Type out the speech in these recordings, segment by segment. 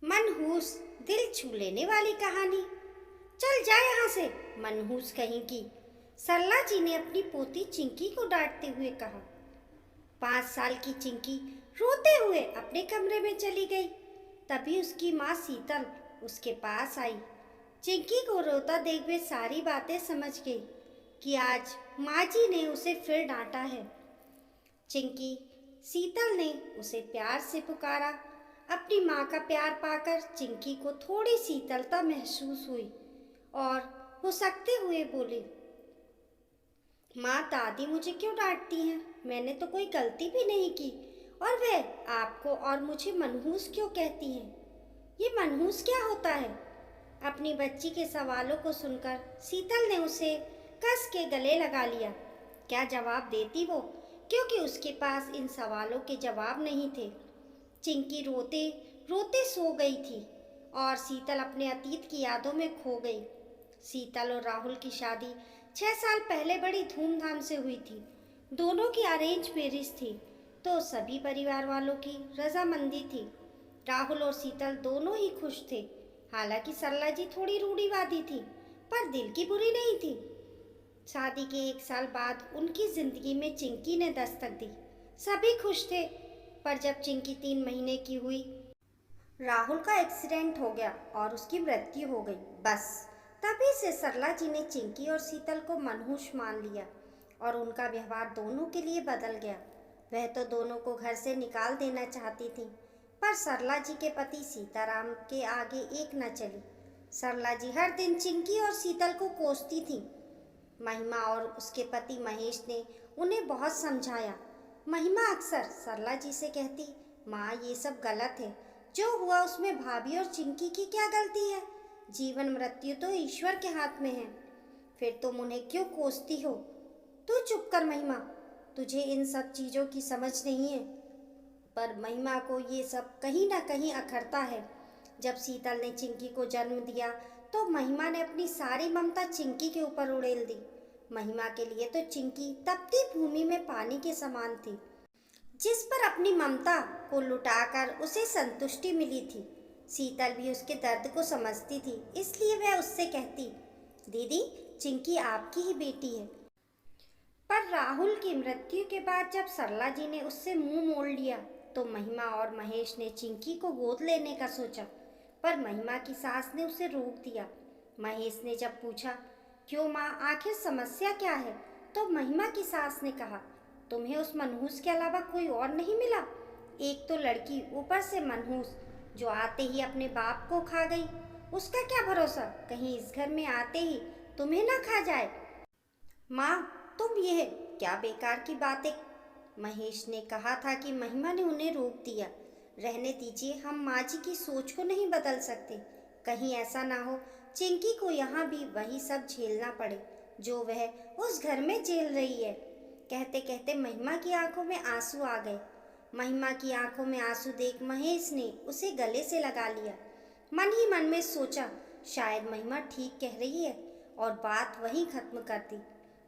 मनहूस दिल छू लेने वाली कहानी। चल जा यहाँ से, मनहूस कहीं की। सरला जी ने अपनी पोती चिंकी को डांटते हुए कहा। 5 साल की चिंकी रोते हुए अपने कमरे में चली गई। तभी उसकी माँ शीतल उसके पास आई। चिंकी को रोता देख वे सारी बातें समझ गई कि आज माँ जी ने उसे फिर डांटा है। चिंकी शीतल ने उसे प्यार से पुकारा। अपनी माँ का प्यार पाकर चिंकी को थोड़ी शीतलता महसूस हुई और हुसकते हुए बोली, माँ दादी मुझे क्यों डांटती हैं? मैंने तो कोई गलती भी नहीं की और वह आपको और मुझे मनहूस क्यों कहती हैं? ये मनहूस क्या होता है? अपनी बच्ची के सवालों को सुनकर शीतल ने उसे कस के गले लगा लिया। क्या जवाब देती वो, क्योंकि उसके पास इन सवालों के जवाब नहीं थे। चिंकी रोते रोते सो गई थी और शीतल अपने अतीत की यादों में खो गई। शीतल और राहुल की शादी 6 साल पहले बड़ी धूमधाम से हुई थी। दोनों की अरेंज मैरिज थी, तो सभी परिवार वालों की रजामंदी थी। राहुल और शीतल दोनों ही खुश थे। हालांकि सरला जी थोड़ी रूढ़िवादी थी, पर दिल की बुरी नहीं थी। शादी के 1 साल बाद उनकी जिंदगी में चिंकी ने दस्तक दी। सभी खुश थे, पर जब चिंकी 3 महीने की हुई, राहुल का एक्सीडेंट हो गया और उसकी मृत्यु हो गई। बस तभी से सरला जी ने चिंकी और शीतल को मनहूस मान लिया और उनका व्यवहार दोनों के लिए बदल गया। वह तो दोनों को घर से निकाल देना चाहती थी, पर सरला जी के पति सीताराम के आगे एक न चली। सरला जी हर दिन चिंकी और शीतल को कोसती थी। महिमा और उसके पति महेश ने उन्हें बहुत समझाया। महिमा अक्सर सरला जी से कहती, माँ ये सब गलत है, जो हुआ उसमें भाभी और चिंकी की क्या गलती है? जीवन मृत्यु तो ईश्वर के हाथ में है। फिर तुम उन्हें क्यों कोसती हो? तू चुप कर महिमा, तुझे इन सब चीज़ों की समझ नहीं है। पर महिमा को ये सब कहीं ना कहीं अखरता है। जब शीतल ने चिंकी को जन्म दिया तो महिमा ने अपनी सारी ममता चिंकी के ऊपर उड़ेल दी। महिमा के लिए तो चिंकी तपती भूमि में पानी के समान थी, जिस पर अपनी ममता को लुटाकर उसे संतुष्टि मिली थी। शीतल भी उसके दर्द को समझती थी, इसलिए वह उससे कहती, दीदी चिंकी आपकी ही बेटी है। पर राहुल की मृत्यु के बाद जब सरला जी ने उससे मुंह मोड़ लिया, तो महिमा और महेश ने चिंकी को गोद लेने का सोचा, पर महिमा की सास ने उसे रोक दिया। महेश ने जब पूछा, क्यों माँ, आखिर समस्या क्या है? तो महिमा की सास ने कहा, तुम्हें उस मनहूस के अलावा कोई और नहीं मिला? एक तो लड़की, ऊपर से मनहूस, जो आते ही अपने बाप को खा गई। उसका क्या भरोसा, कहीं इस घर में आते ही तुम्हें ना खा जाए। माँ तुम यह क्या बेकार की बातें। महेश ने कहा था कि महिमा ने उन्हें रोक दिया। रहने दीजिए, हम माँ जी की सोच को नहीं बदल सकते। कहीं ऐसा ना हो चिंकी को यहाँ भी वही सब झेलना पड़े जो वह उस घर में झेल रही है। कहते कहते महिमा की आंखों में आंसू आ गए। महिमा की आंखों में आंसू देख महेश ने उसे गले से लगा लिया। मन ही मन में सोचा, शायद महिमा ठीक कह रही है, और बात वहीं खत्म कर दी।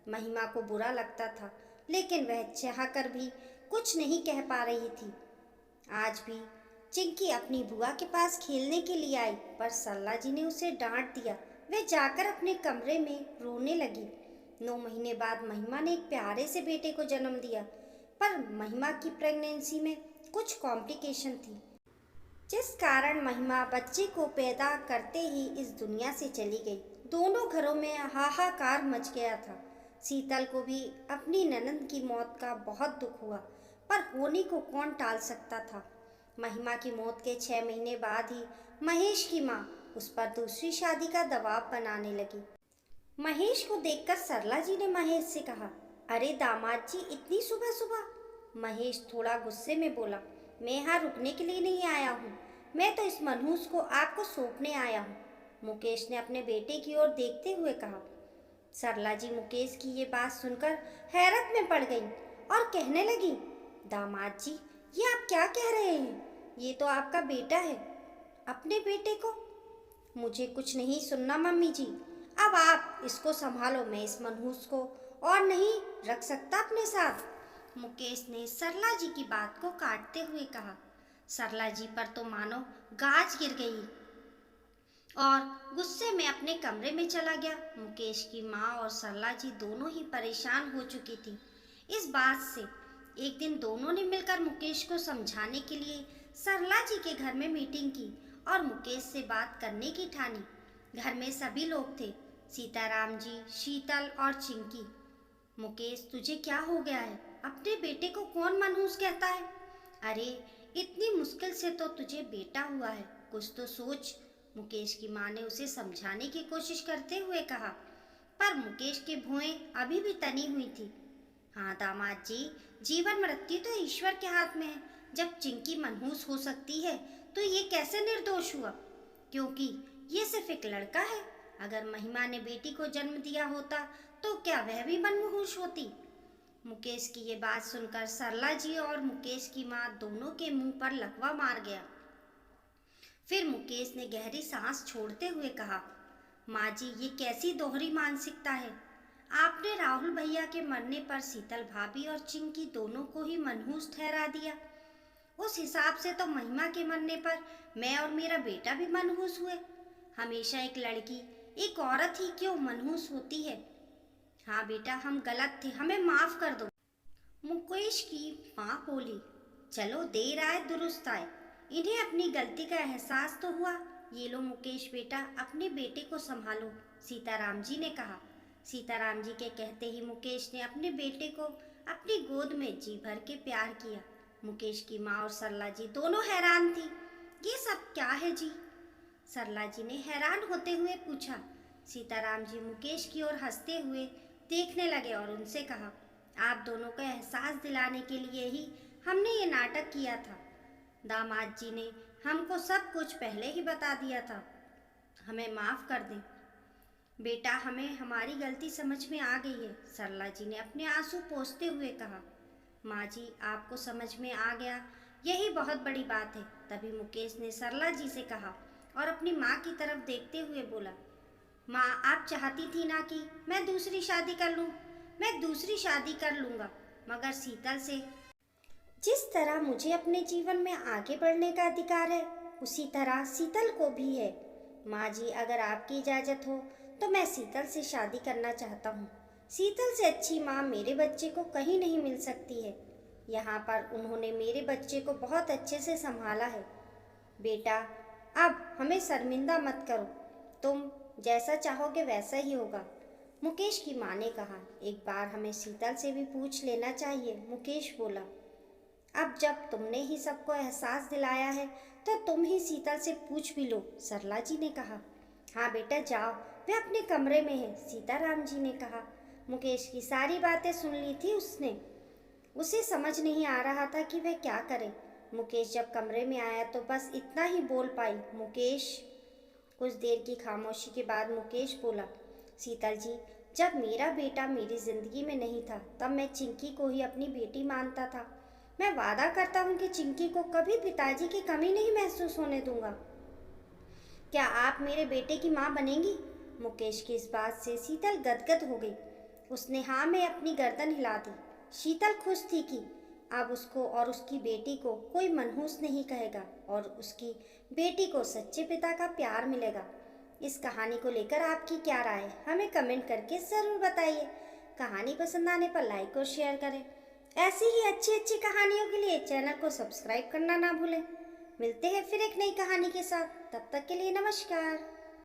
महिमा को बुरा लगता था, लेकिन वह चाहकर भी कुछ नहीं कह पा रही थी। आज भी चिंकी अपनी बुआ के पास खेलने के लिए आई, पर सरला जी ने उसे डांट दिया। वह जाकर अपने कमरे में रोने लगी। 9 महीने बाद महिमा ने एक प्यारे से बेटे को जन्म दिया, पर महिमा की प्रेगनेंसी में कुछ कॉम्प्लिकेशन थी, जिस कारण महिमा बच्चे को पैदा करते ही इस दुनिया से चली गई। दोनों घरों में हाहाकार मच गया था। शीतल को भी अपनी ननंद की मौत का बहुत दुख हुआ, पर होने को कौन टाल सकता था। महिमा की मौत के 6 महीने बाद ही महेश की माँ उस पर दूसरी शादी का दबाव बनाने लगी। महेश को देखकर सरला जी ने महेश से कहा, अरे दामाद जी, इतनी सुबह सुबह? महेश थोड़ा गुस्से में बोला, मैं यहाँ रुकने के लिए नहीं आया हूँ, मैं तो इस मनहूस को आपको सौंपने आया हूँ। मुकेश ने अपने बेटे की ओर देखते हुए कहा। सरला जी मुकेश की ये बात सुनकर हैरत में पड़ गई और कहने लगी, दामाद जी ये आप क्या कह रहे हैं? ये तो आपका बेटा है। अपने बेटे को? मुझे कुछ नहीं सुनना मम्मी जी, अब आप इसको संभालो। मैं इस मनहूस को और नहीं रख सकता अपने साथ। मुकेश ने सरला जी की बात को काटते हुए कहा। सरला जी पर तो मानो गाज गिर गई और गुस्से में अपने कमरे में चला गया। मुकेश की माँ और सरला जी दोनों ही परेशान हो चुकी थी इस बात से। एक दिन दोनों ने मिलकर मुकेश को समझाने के लिए सरला जी के घर में मीटिंग की और मुकेश से बात करने की ठानी। घर में सभी लोग थे, सीताराम जी, शीतल और चिंकी। मुकेश, तुझे क्या हो गया है? अपने बेटे को कौन मनहूस कहता है? अरे इतनी मुश्किल से तो तुझे बेटा हुआ है, कुछ तो सोच। मुकेश की माँ ने उसे समझाने की कोशिश करते हुए कहा, पर मुकेश के भुएं अभी भी तनी हुई थी। हाँ दामाद जी, जीवन मृत्यु तो ईश्वर के हाथ में है। जब चिंकी मनहूस हो सकती है तो ये कैसे निर्दोष हुआ? क्योंकि ये सिर्फ एक लड़का है। अगर महिमा ने बेटी को जन्म दिया होता तो क्या वह भी मनहूस होती? मुकेश की ये बात सुनकर सरला जी और मुकेश की माँ दोनों के मुंह पर लकवा मार गया। फिर मुकेश ने गहरी सांस छोड़ते हुए कहा, माँ जी, ये कैसी दोहरी मानसिकता है? आपने राहुल भैया के मरने पर शीतल भाभी और चिंकी दोनों को ही मनहूस ठहरा दिया। उस हिसाब से तो महिमा के मरने पर मैं और मेरा बेटा भी मनहूस हुए। हमेशा एक लड़की, एक औरत ही क्यों मनहूस होती है? हाँ बेटा, हम गलत थे, हमें माफ कर दो। मुकेश की माँ बोली, चलो देर आए दुरुस्त आए, इन्हें अपनी गलती का एहसास तो हुआ। ये लो मुकेश बेटा, अपने बेटे को संभालो, सीताराम जी ने कहा। सीताराम जी के कहते ही मुकेश ने अपने बेटे को अपनी गोद में जी भर के प्यार किया। मुकेश की माँ और सरला जी दोनों हैरान थी। ये सब क्या है जी? सरला जी ने हैरान होते हुए पूछा। सीताराम जी मुकेश की ओर हंसते हुए देखने लगे और उनसे कहा, आप दोनों को एहसास दिलाने के लिए ही हमने ये नाटक किया था। दामाद जी ने हमको सब कुछ पहले ही बता दिया था, हमें माफ़ कर दें। बेटा, हमें हमारी गलती समझ में आ गई है, सरला जी ने अपने आंसू पोंछते हुए कहा। माँ जी, आपको समझ में आ गया, यही बहुत बड़ी बात है। तभी मुकेश ने सरला जी से कहा और अपनी माँ की तरफ देखते हुए बोला, माँ, आप चाहती थी ना कि मैं दूसरी शादी कर लूँ? मैं दूसरी शादी कर लूँगा, मगर शीतल से। जिस तरह मुझे अपने जीवन में आगे बढ़ने का अधिकार है, उसी तरह शीतल को भी है। माँ जी, अगर आपकी इजाज़त हो तो मैं शीतल से शादी करना चाहता हूँ। शीतल से अच्छी माँ मेरे बच्चे को कहीं नहीं मिल सकती है। यहाँ पर उन्होंने मेरे बच्चे को बहुत अच्छे से संभाला है। बेटा, अब हमें शर्मिंदा मत करो, तुम जैसा चाहोगे वैसा ही होगा। मुकेश की माँ ने कहा, एक बार हमें शीतल से भी पूछ लेना चाहिए। मुकेश बोला, अब जब तुमने ही सबको एहसास दिलाया है तो तुम ही शीतल से पूछ भी लो, सरला जी ने कहा। हाँ बेटा जाओ, वे अपने कमरे में है, सीताराम जी ने कहा। मुकेश की सारी बातें सुन ली थी उसने। उसे समझ नहीं आ रहा था कि वह क्या करे। मुकेश जब कमरे में आया तो बस इतना ही बोल पाई, मुकेश। कुछ देर की खामोशी के बाद मुकेश बोला, शीतल जी, जब मेरा बेटा मेरी जिंदगी में नहीं था तब मैं चिंकी को ही अपनी बेटी मानता था। मैं वादा करता हूँ कि चिंकी को कभी पिताजी की कमी नहीं महसूस होने दूंगा। क्या आप मेरे बेटे की माँ बनेंगी? मुकेश की इस बात से शीतल गदगद हो गई। उसने हाँ में अपनी गर्दन हिला दी। शीतल खुश थी कि अब उसको और उसकी बेटी को कोई मनहूस नहीं कहेगा और उसकी बेटी को सच्चे पिता का प्यार मिलेगा। इस कहानी को लेकर आपकी क्या राय है, हमें कमेंट करके ज़रूर बताइए। कहानी पसंद आने पर लाइक और शेयर करें। ऐसी ही अच्छी अच्छी कहानियों के लिए चैनल को सब्सक्राइब करना ना भूलें। मिलते हैं फिर एक नई कहानी के साथ, तब तक के लिए नमस्कार।